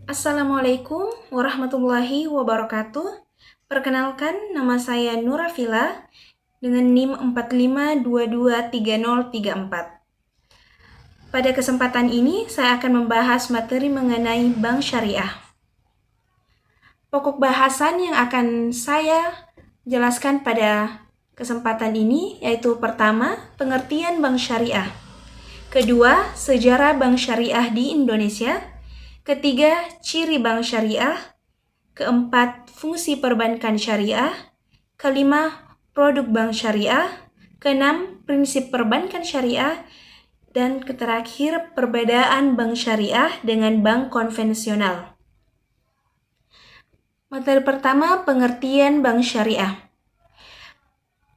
Assalamualaikum warahmatullahi wabarakatuh. Perkenalkan, nama saya Nurafila dengan NIM 45223034. Pada kesempatan ini, saya akan membahas materi mengenai bank syariah. Pokok bahasan yang akan saya jelaskan pada kesempatan ini yaitu pertama, pengertian bank syariah. Kedua, sejarah bank syariah di Indonesia. Ketiga, ciri bank syariah. Keempat, fungsi perbankan syariah. Kelima, produk bank syariah. Keenam, prinsip perbankan syariah. Dan terakhir, perbedaan bank syariah dengan bank konvensional. Materi pertama, pengertian bank syariah.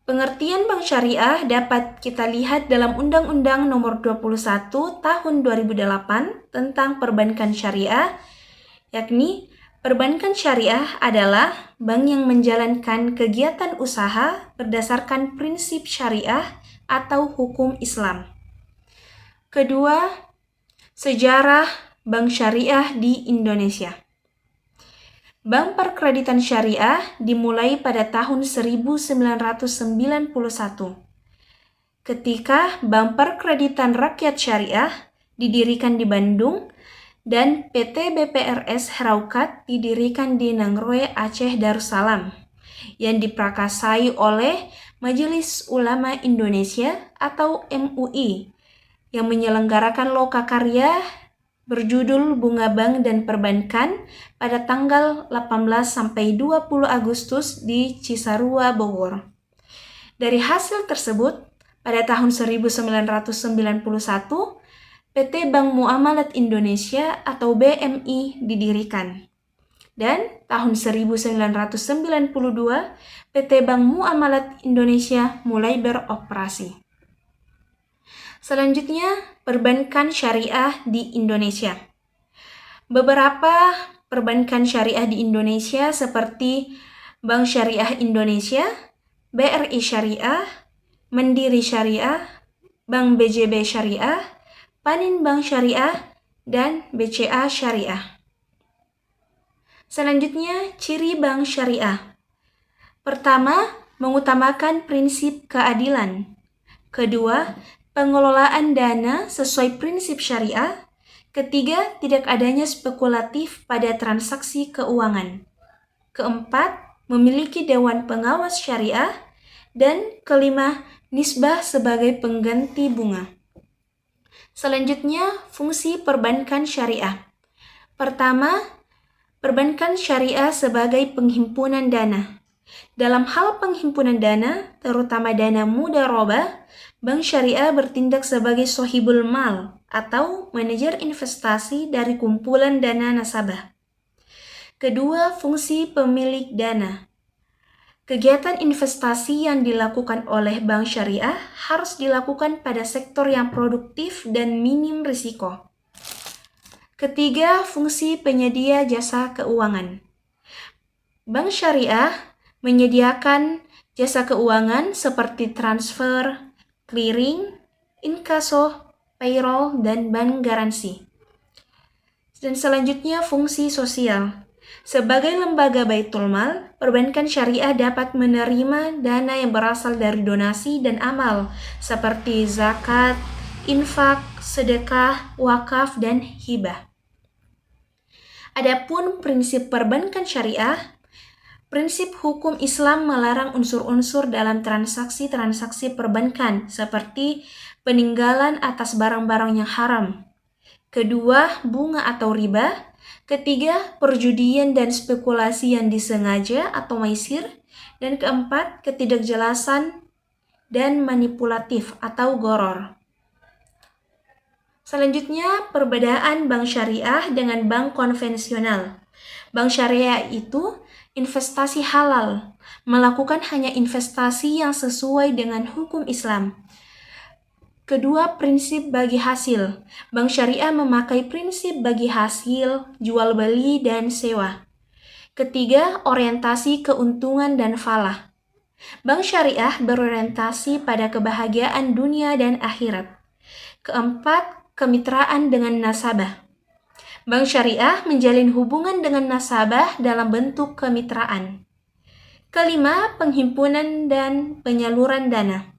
Pengertian bank syariah dapat kita lihat dalam Undang-Undang Nomor 21 Tahun 2008 tentang perbankan syariah, yakni perbankan syariah adalah bank yang menjalankan kegiatan usaha berdasarkan prinsip syariah atau hukum Islam. Kedua, sejarah bank syariah di Indonesia. Bank perkreditan syariah dimulai pada tahun 1991 ketika Bank Perkreditan Rakyat Syariah didirikan di Bandung dan PT BPRS Heraukat didirikan di Nangroe, Aceh Darussalam yang diprakasai oleh Majelis Ulama Indonesia atau MUI yang menyelenggarakan lokakarya berjudul Bunga Bank dan Perbankan pada tanggal 18 sampai 20 Agustus di Cisarua, Bogor. Dari hasil tersebut, pada tahun 1991, PT Bank Muamalat Indonesia atau BMI didirikan. Dan tahun 1992, PT Bank Muamalat Indonesia mulai beroperasi. Selanjutnya, perbankan syariah di Indonesia. Beberapa perbankan syariah di Indonesia seperti Bank Syariah Indonesia, BRI Syariah, Mandiri Syariah, Bank BJB Syariah, Panin Bank Syariah, dan BCA Syariah. Selanjutnya, ciri bank syariah. Pertama, mengutamakan prinsip keadilan. Kedua, pengelolaan dana sesuai prinsip syariah. Ketiga, tidak adanya spekulatif pada transaksi keuangan. Keempat, memiliki dewan pengawas syariah. Dan kelima, nisbah sebagai pengganti bunga. Selanjutnya, fungsi perbankan syariah. Pertama, perbankan syariah sebagai penghimpunan dana. Dalam hal penghimpunan dana, terutama dana mudharabah, bank syariah bertindak sebagai sohibul mal atau manajer investasi dari kumpulan dana nasabah. Kedua, fungsi pemilik dana. Kegiatan investasi yang dilakukan oleh bank syariah harus dilakukan pada sektor yang produktif dan minim risiko. Ketiga, fungsi penyedia jasa keuangan. Bank syariah menyediakan jasa keuangan seperti transfer, clearing, inkaso, payroll, dan bank garansi. Dan selanjutnya, fungsi sosial. Sebagai lembaga baitul mal, perbankan syariah dapat menerima dana yang berasal dari donasi dan amal seperti zakat, infak, sedekah, wakaf, dan hibah. Adapun prinsip perbankan syariah, prinsip hukum Islam melarang unsur-unsur dalam transaksi-transaksi perbankan seperti peninggalan atas barang-barang yang haram. Kedua, bunga atau riba. Ketiga, perjudian dan spekulasi yang disengaja atau maisir. Dan keempat, ketidakjelasan dan manipulatif atau gharar. Selanjutnya, perbedaan bank syariah dengan bank konvensional. Bank syariah itu investasi halal, melakukan hanya investasi yang sesuai dengan hukum Islam. Kedua, prinsip bagi hasil. Bank syariah memakai prinsip bagi hasil, jual beli, dan sewa. Ketiga, orientasi keuntungan dan falah. Bank syariah berorientasi pada kebahagiaan dunia dan akhirat. Keempat, kemitraan dengan nasabah. Bank syariah menjalin hubungan dengan nasabah dalam bentuk kemitraan. Kelima, penghimpunan dan penyaluran dana.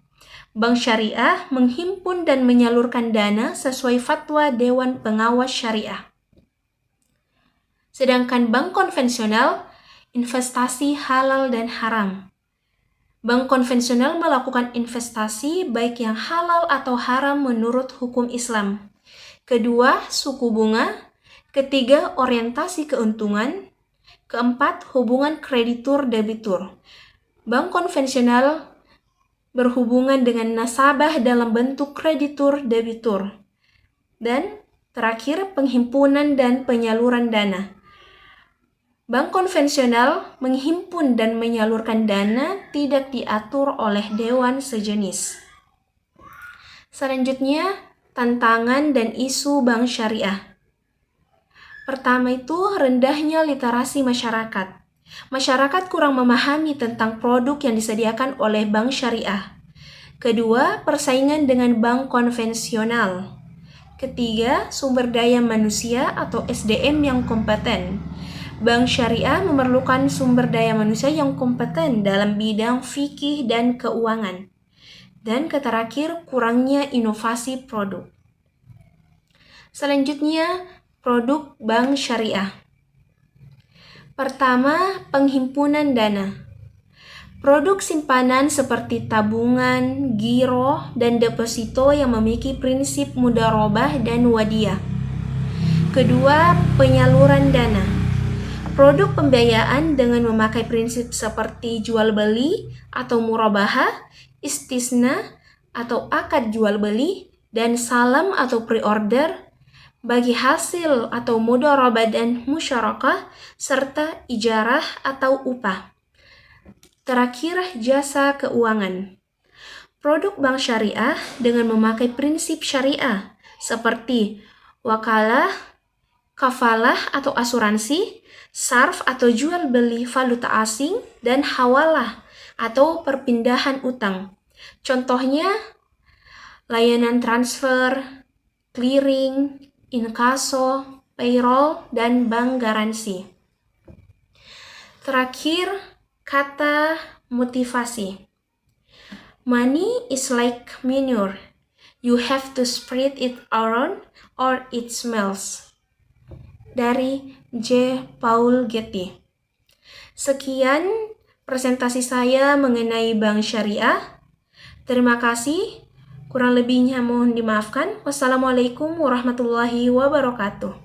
Bank syariah menghimpun dan menyalurkan dana sesuai fatwa Dewan Pengawas Syariah. Sedangkan bank konvensional, investasi halal dan haram. Bank konvensional melakukan investasi baik yang halal atau haram menurut hukum Islam. Kedua, suku bunga. Ketiga, orientasi keuntungan. Keempat, hubungan kreditur-debitur. Bank konvensional berhubungan dengan nasabah dalam bentuk kreditur-debitur. Dan terakhir, penghimpunan dan penyaluran dana. Bank konvensional menghimpun dan menyalurkan dana tidak diatur oleh dewan sejenis. Selanjutnya, tantangan dan isu bank syariah. Pertama itu rendahnya literasi masyarakat. Masyarakat kurang memahami tentang produk yang disediakan oleh bank syariah. Kedua, persaingan dengan bank konvensional. Ketiga, sumber daya manusia atau SDM yang kompeten. Bank syariah memerlukan sumber daya manusia yang kompeten dalam bidang fikih dan keuangan. Dan terakhir, kurangnya inovasi produk. Selanjutnya, produk bank syariah. Pertama, penghimpunan dana. Produk simpanan seperti tabungan, giro, dan deposito yang memiliki prinsip mudharabah dan wadiyah. Kedua, penyaluran dana. Produk pembiayaan dengan memakai prinsip seperti jual beli atau murabahah, istisna atau akad jual beli, dan salam atau pre-order, bagi hasil atau mudharabah dan musyarakah, serta ijarah atau upah. Terakhir, jasa keuangan. Produk bank syariah dengan memakai prinsip syariah seperti wakalah, kafalah atau asuransi, sarf atau jual beli valuta asing, dan hawalah atau perpindahan utang. Contohnya, layanan transfer, clearing, inkaso, payroll, dan bank garansi. Terakhir, kata motivasi. Money is like manure. You have to spread it around or it smells. Dari J. Paul Getty. Sekian presentasi saya mengenai bank syariah. Terima kasih. Kurang lebihnya mohon dimaafkan. Wassalamualaikum warahmatullahi wabarakatuh.